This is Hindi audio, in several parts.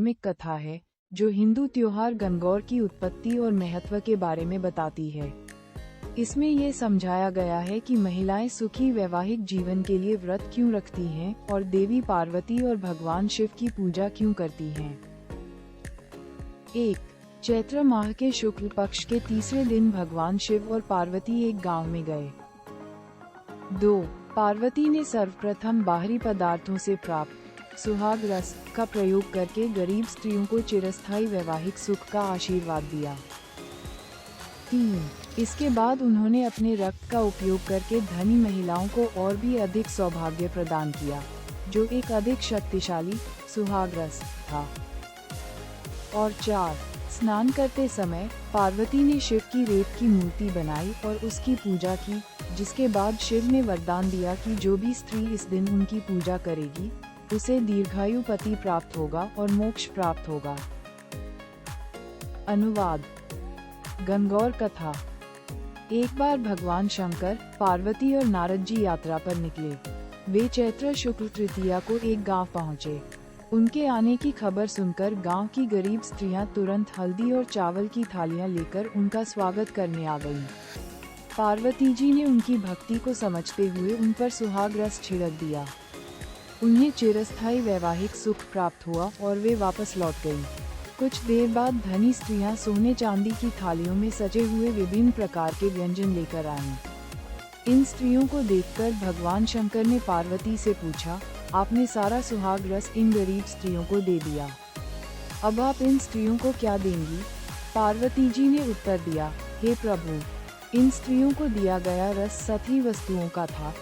धार्मिक कथा है जो हिंदू त्योहार गणगौर की उत्पत्ति और महत्व के बारे में बताती है। इसमें ये समझाया गया है कि महिलाएं सुखी वैवाहिक जीवन के लिए व्रत क्यों रखती हैं और देवी पार्वती और भगवान शिव की पूजा क्यों करती हैं। 1. चैत्र माह के शुक्ल पक्ष के तीसरे दिन भगवान शिव और पार्वती एक गांव में गए। 2. पार्वती ने सर्वप्रथम बाहरी पदार्थों से प्राप्त सुहाग रस का प्रयोग करके गरीब स्त्रियों को चिरस्थायी वैवाहिक सुख का आशीर्वाद दिया। 3. इसके बाद उन्होंने अपने रक्त का उपयोग करके धनी महिलाओं को और भी अधिक सौभाग्य प्रदान किया, जो एक अधिक शक्तिशाली सुहाग रस था। और 4. स्नान करते समय पार्वती ने शिव की रेत की मूर्ति बनाई और उसकी पूजा की, जिसके बाद शिव ने वरदान दिया कि जो भी स्त्री इस दिन उनकी पूजा करेगी उसे दीर्घायु पति प्राप्त होगा और मोक्ष प्राप्त होगा। अनुवाद। गणगौर कथा। एक बार भगवान शंकर, पार्वती और नारद जी यात्रा पर निकले। वे चैत्र शुक्ल तृतीया को एक गांव पहुंचे। उनके आने की खबर सुनकर गांव की गरीब स्त्रियां तुरंत हल्दी और चावल की थालियां लेकर उनका स्वागत करने आ गईं। पार्वती जी ने उनकी भक्ति को समझते हुए उन पर सुहाग रस छिड़क दिया। उन्हें चिरस्थायी वैवाहिक सुख प्राप्त हुआ और वे वापस लौट गईं। कुछ देर बाद धनी स्त्रियां सोने चांदी की थालियों में सजे हुए विभिन्न प्रकार के व्यंजन लेकर आईं। इन स्त्रियों को देखकर भगवान शंकर ने पार्वती से पूछा, आपने सारा सुहाग रस इन गरीब स्त्रियों को दे दिया, अब आप इन स्त्रियों को क्या देंगी? पार्वती जी ने उत्तर दिया, हे प्रभु, इन स्त्रियों को दिया गया रस सभी वस्तुओं का था,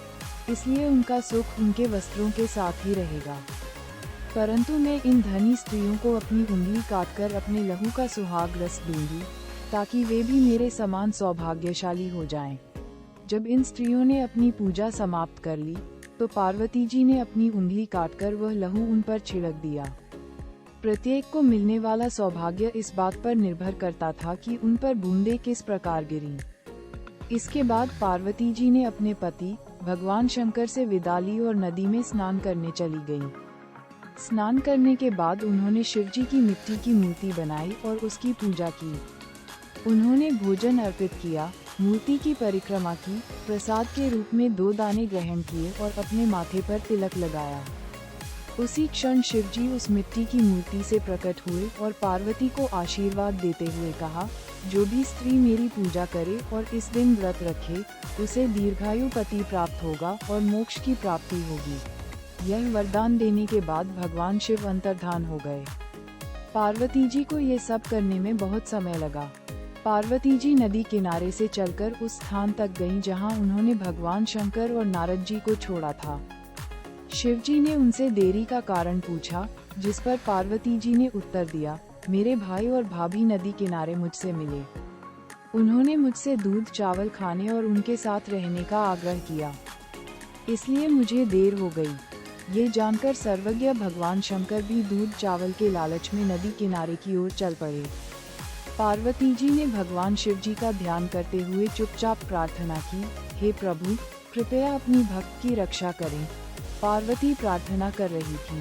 इसलिए उनका सुख उनके वस्त्रों के साथ ही रहेगा। परंतु मैं इन धनी स्त्रियों को अपनी उंगली काटकर अपने लहू का सुहाग रस दूंगी, ताकि वे भी मेरे समान सौभाग्यशाली हो जाएं। जब इन स्त्रियों ने अपनी पूजा समाप्त कर ली, तो पार्वती जी ने अपनी उंगली काटकर वह लहू उन पर छिड़क दिया। प्रत्येक को मिलने वाला सौभाग्य इस बात पर निर्भर करता था कि उन पर बूंदें किस प्रकार गिरीं। इसके बाद पार्वती जी ने अपने पति भगवान शंकर से विदा ली और नदी में स्नान करने चली गईं। स्नान करने के बाद उन्होंने शिवजी की मिट्टी की मूर्ति बनाई और उसकी पूजा की। उन्होंने भोजन अर्पित किया, मूर्ति की परिक्रमा की, प्रसाद के रूप में 2 दाने ग्रहण किए और अपने माथे पर तिलक लगाया। उसी क्षण शिवजी उस मिट्टी की मूर्ति से प्रकट हुए और पार्वती को आशीर्वाद देते हुए कहा, जो भी स्त्री मेरी पूजा करे और इस दिन व्रत रखे, उसे दीर्घायु पति प्राप्त होगा और मोक्ष की प्राप्ति होगी। यह वरदान देने के बाद भगवान शिव अंतर्धान हो गए। पार्वती जी को ये सब करने में बहुत समय लगा। पार्वती जी नदी किनारे से चलकर उस स्थान तक गईं जहां उन्होंने भगवान शंकर और नारद जी को छोड़ा था। शिवजी ने उनसे देरी का कारण पूछा, जिस पर पार्वती जी ने उत्तर दिया, मेरे भाई और भाभी नदी किनारे मुझसे मिले। उन्होंने मुझसे दूध चावल खाने और उनके साथ रहने का आग्रह किया, इसलिए मुझे देर हो गई। ये जानकर सर्वज्ञ भगवान शंकर भी दूध चावल के लालच में नदी किनारे की ओर चल पड़े। पार्वती जी ने भगवान शिव जी का ध्यान करते हुए चुपचाप प्रार्थना की, हे प्रभु, कृपया अपनी भक्त की रक्षा करें। पार्वती प्रार्थना कर रही थी।